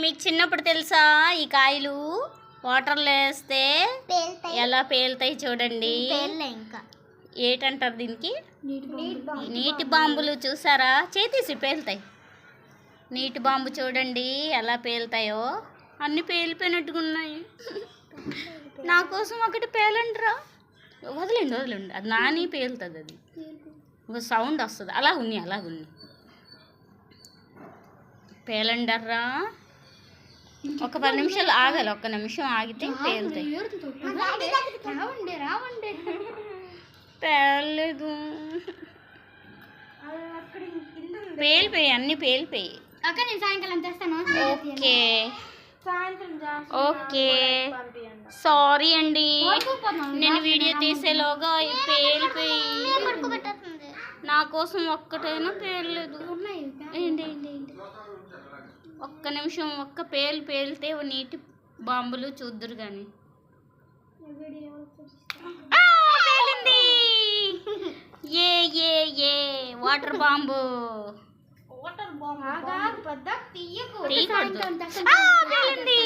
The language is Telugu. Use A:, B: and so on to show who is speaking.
A: మీకు చిన్నప్పుడు తెలుసా ఈ కాయలు వాటర్లో వేస్తే ఎలా పేలుతాయి చూడండి. ఏటంటారు దీనికి? నీటి బాంబులు. చూసారా? చేతీసి పేలుతాయి. నీటి బాంబు చూడండి ఎలా పేలుతాయో. అన్నీ పేలిపోయినట్టుగా ఉన్నాయి. నా కోసం ఒకటి పేలండిరా. వదిలేండి వదిలేండి, అది నాని పేలుతుంది. అది ఒక సౌండ్ వస్తుంది. అలాగున్నాయి పేలండర్రా. ఒక 10 నిమిషాలు ఆగాలి. ఒక్క నిమిషం ఆగితే పేలుతాయి. పేలలేదు. పేలిపోయి అన్నీ పేలిపోయి. ఓకే ఓకే సారీ అండి, నేను వీడియో తీసేలోగా పేలిపోయి. నా కోసం ఒక్కటైనా పేర్లేదు. ఏంటి ఒక్క నిమిషం ఒక్క పేలితే నీటి బాంబులు చూద్దురు కానీ. పేలింది. ఏ వాటర్ బాంబు. పేలింది.